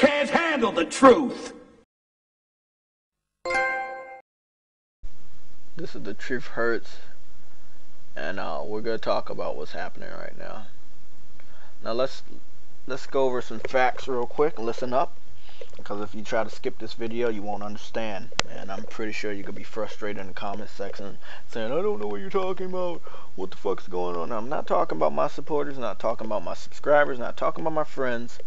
can't handle the truth. This is The Truth Hurts, and we're gonna talk about what's happening right now. Now let's go over some facts real quick. Listen up, because if you try to skip this video, you won't understand, and I'm pretty sure you could be frustrated in the comment section saying, I don't know what you're talking about. What the fuck's going on? Now, I'm not talking about my supporters, not talking about my subscribers, not talking about my friends,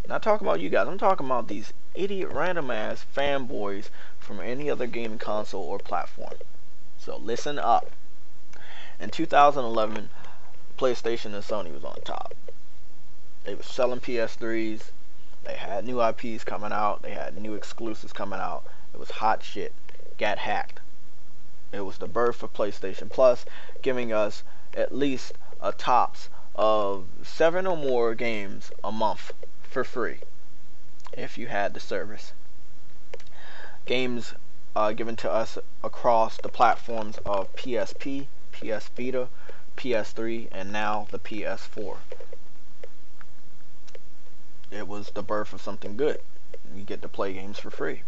not talking about you guys. I'm talking about these idiot random ass fanboys from any other gaming console or platform. So listen up. In 2011, PlayStation and Sony was on top. They were selling PS3s. They had new IPs coming out. They had new exclusives coming out. It was hot shit. Got hacked. It was the birth of PlayStation Plus, giving us at least a tops of 7 or more games a month for free if you had the service. Games given to us across the platforms of PSP, PS Vita, PS3, and now the PS4. It was the birth of something good. You get to play games for free.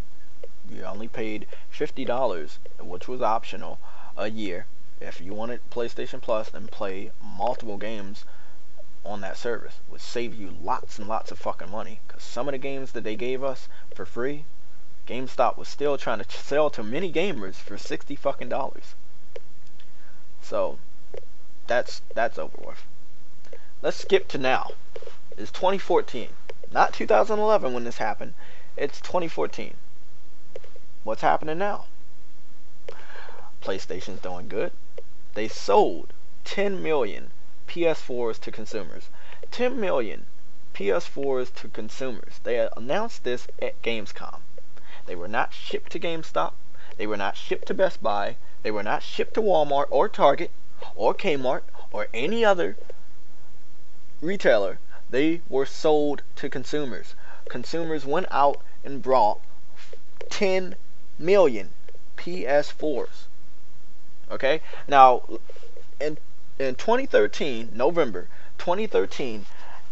You only paid $50, which was optional, a year if you wanted PlayStation Plus and play multiple games on that service. It would save you lots and lots of fucking money, because some of the games that they gave us for free, GameStop was still trying to sell to many gamers for $60 fucking dollars. So that's over with. Let's skip to now. It's 2014, not 2011 when this happened. It's 2014. What's happening now? PlayStation's doing good. They sold 10 million PS4s to consumers. 10 million PS4s to consumers. They announced this at Gamescom. They were not shipped to GameStop. They were not shipped to Best Buy. They were not shipped to Walmart or Target or Kmart or any other retailer. They were sold to consumers. Consumers went out and brought 10 million PS4s. Okay? Now, in 2013, November 2013,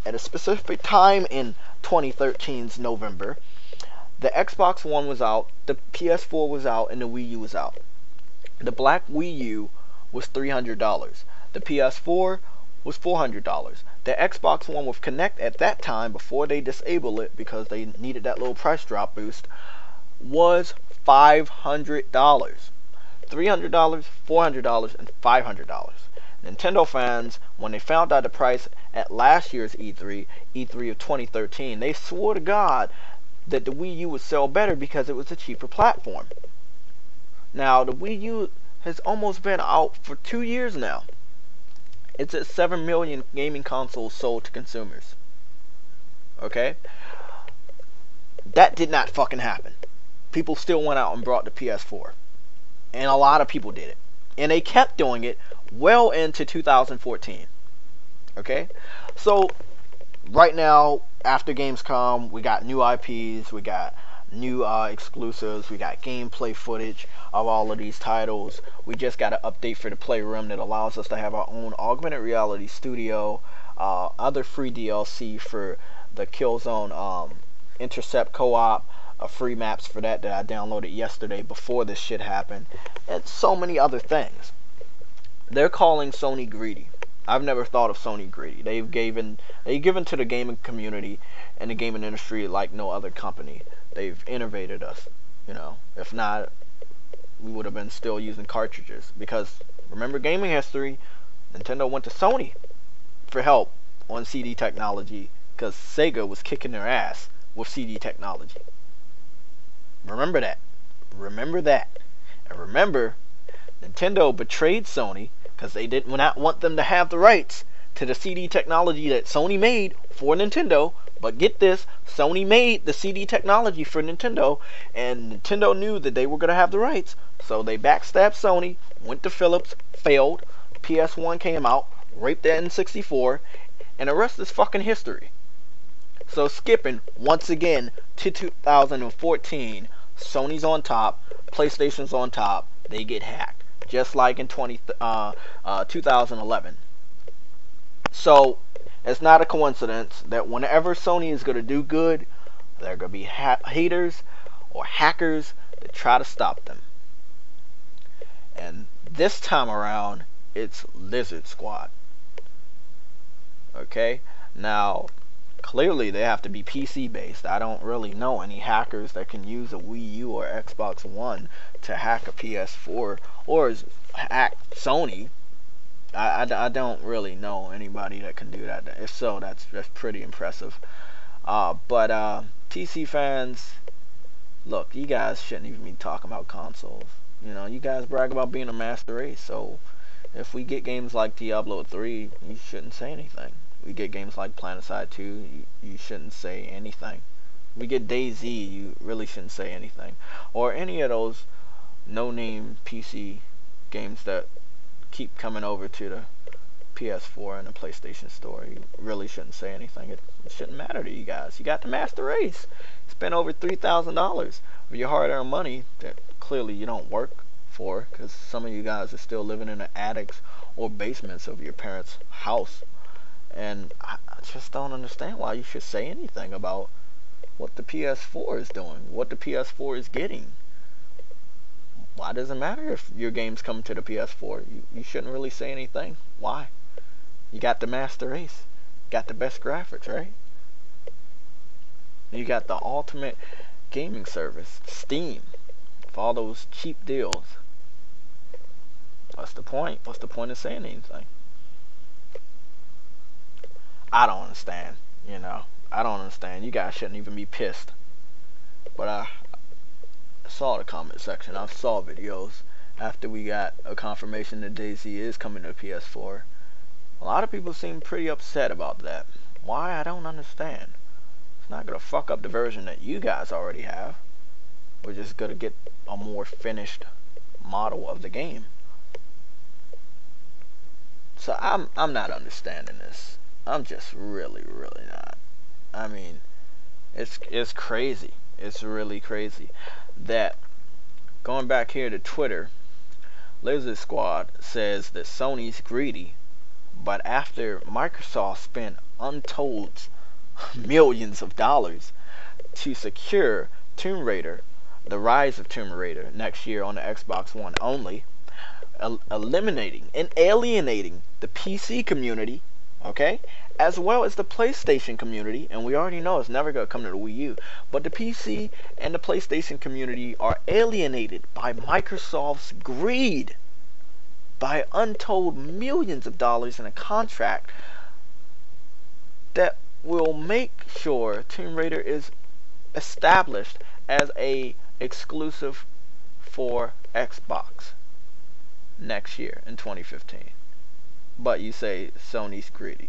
at a specific time in 2013's November, the Xbox One was out, the PS4 was out, and the Wii U was out. The black Wii U was $300. The PS4 was $400. The Xbox One with Kinect at that time, before they disabled it because they needed that little price drop boost, was $500. $300, $400, and $500. Nintendo fans, when they found out the price at last year's E3 of 2013, they swore to God that the Wii U would sell better because it was a cheaper platform. Now, the Wii U has almost been out for 2 years now. It's at 7 million gaming consoles sold to consumers. Okay? That did not fucking happen. People still went out and brought the PS4. And a lot of people did it. And they kept doing it well into 2014. Okay? So, right now, after Gamescom, we got new IPs, we got new exclusives, we got gameplay footage of all of these titles. We just got an update for the Playroom that allows us to have our own augmented reality studio, other free DLC for the Killzone Intercept co-op, free maps for that I downloaded yesterday before this shit happened, and so many other things. They're calling Sony greedy. I've never thought of Sony greedy. They've given to the gaming community and the gaming industry like no other company. They've innovated us. You know, if not, we would have been still using cartridges. Because remember gaming history, Nintendo went to Sony for help on CD technology because Sega was kicking their ass with CD technology. Remember that. Remember that. And remember, Nintendo betrayed Sony because they did not want them to have the rights to the CD technology that Sony made for Nintendo. But get this, Sony made the CD technology for Nintendo, and Nintendo knew that they were going to have the rights, so they backstabbed Sony, went to Philips, failed, PS1 came out, raped the N64, and the rest is fucking history. So skipping, once again, to 2014, Sony's on top, PlayStation's on top, they get hacked, just like in 2011. So, it's not a coincidence that whenever Sony is going to do good, There are going to be haters or hackers that try to stop them. And this time around, it's Lizard Squad. Okay? Now, clearly they have to be PC based. I don't really know any hackers that can use a Wii U or Xbox One to hack a PS4 or hack Sony. I don't really know anybody that can do that. If so, that's pretty impressive. But PC fans, look, you guys shouldn't even be talking about consoles. You know, you guys brag about being a master race, so if we get games like Diablo 3, you shouldn't say anything. We get games like PlanetSide 2, you shouldn't say anything. We get DayZ, you really shouldn't say anything. Or any of those no-name PC games that keep coming over to the PS4 and the PlayStation Store. You really shouldn't say anything. It shouldn't matter to you guys. You got the master race. Spend over $3,000 of your hard-earned money that clearly you don't work for, because some of you guys are still living in the attics or basements of your parents' house. And I just don't understand why you should say anything about what the PS4 is doing, what the PS4 is getting. Why does it matter if your games come to the PS4? You shouldn't really say anything. Why? You got the master race. Got the best graphics, right? You got the ultimate gaming service, Steam, for all those cheap deals. What's the point? What's the point of saying anything? I don't understand, you know. I don't understand. You guys shouldn't even be pissed. But I saw the comment section. I saw videos after we got a confirmation that DayZ is coming to PS4. A lot of people seem pretty upset about that. Why? I don't understand. It's not going to fuck up the version that you guys already have. We're just going to get a more finished model of the game. So I'm not understanding this. I'm just really not. I mean, it's crazy. It's really crazy that, going back here to Twitter, Lizard Squad says that Sony's greedy, but after Microsoft spent untold millions of dollars to secure Tomb Raider, the Rise of Tomb Raider, next year on the Xbox One only, eliminating and alienating the PC community, okay, as well as the PlayStation community, and we already know it's never going to come to the Wii U, but the PC and the PlayStation community are alienated by Microsoft's greed, by untold millions of dollars in a contract that will make sure Tomb Raider is established as a exclusive for Xbox next year in 2015. But you say Sony's greedy.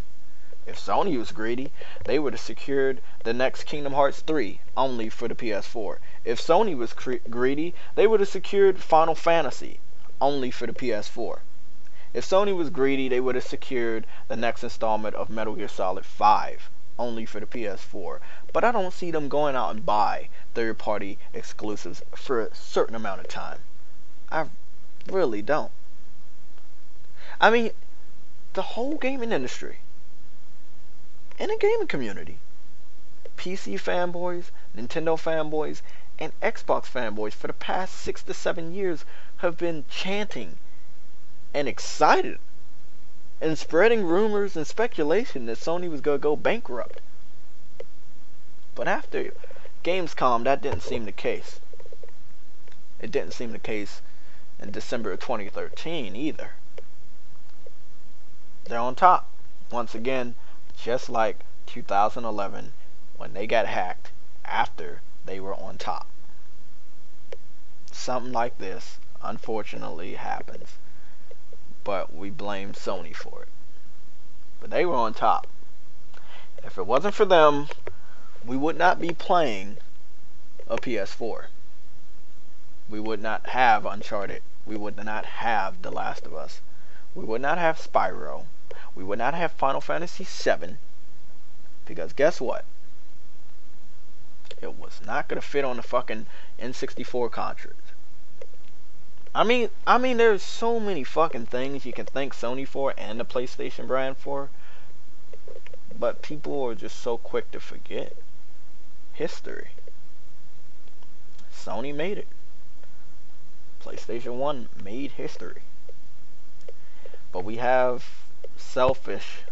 If Sony was greedy, they would have secured the next Kingdom Hearts 3 only for the PS4. If Sony was greedy, they would have secured Final Fantasy only for the PS4. If Sony was greedy, they would have secured the next installment of Metal Gear Solid 5 only for the PS4. But I don't see them going out and buy third-party exclusives for a certain amount of time. I really don't. I mean, the whole gaming industry and the gaming community, PC fanboys, Nintendo fanboys, and Xbox fanboys for the past 6 to 7 years have been chanting and excited and spreading rumors and speculation that Sony was going to go bankrupt. But after Gamescom, that didn't seem the case. It didn't seem the case in December of 2013 either. They're on top once again, just like 2011 when they got hacked after they were on top. Something like this unfortunately happens, but we blame Sony for it. But they were on top. If it wasn't for them, we would not be playing a PS4. We would not have Uncharted. We would not have The Last of Us. We would not have Spyro. We would not have Final Fantasy VII. Because guess what? It was not going to fit on the fucking N64 cartridge. I mean, there's so many fucking things you can thank Sony for and the PlayStation brand for. But people are just so quick to forget. history. Sony made it. PlayStation 1 made history. But we have selfish,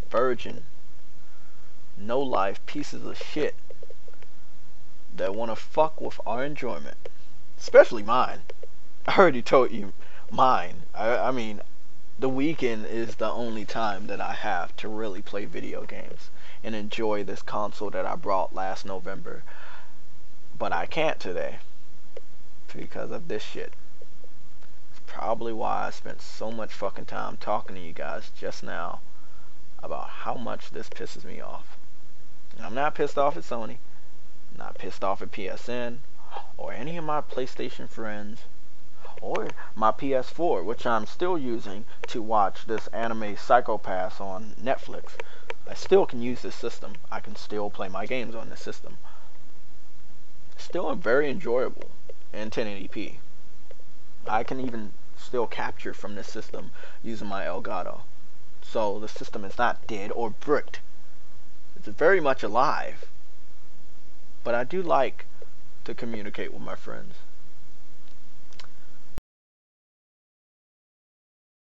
virgin, no life pieces of shit that want to fuck with our enjoyment. Especially mine. I already told you mine. I mean, the weekend is the only time that I have to really play video games and enjoy this console that I brought last November. But I can't today because of this shit. It's probably why I spent so much fucking time talking to you guys just now about how much this pisses me off. And I'm not pissed off at Sony, I'm not pissed off at PSN or any of my PlayStation friends or my PS4, which I'm still using to watch this anime Psychopaths on Netflix. I still can use this system. I can still play my games on this system. Still very enjoyable in 1080p. I can even still capture from this system using my Elgato. So the system is not dead or bricked. It's very much alive. But I do like to communicate with my friends.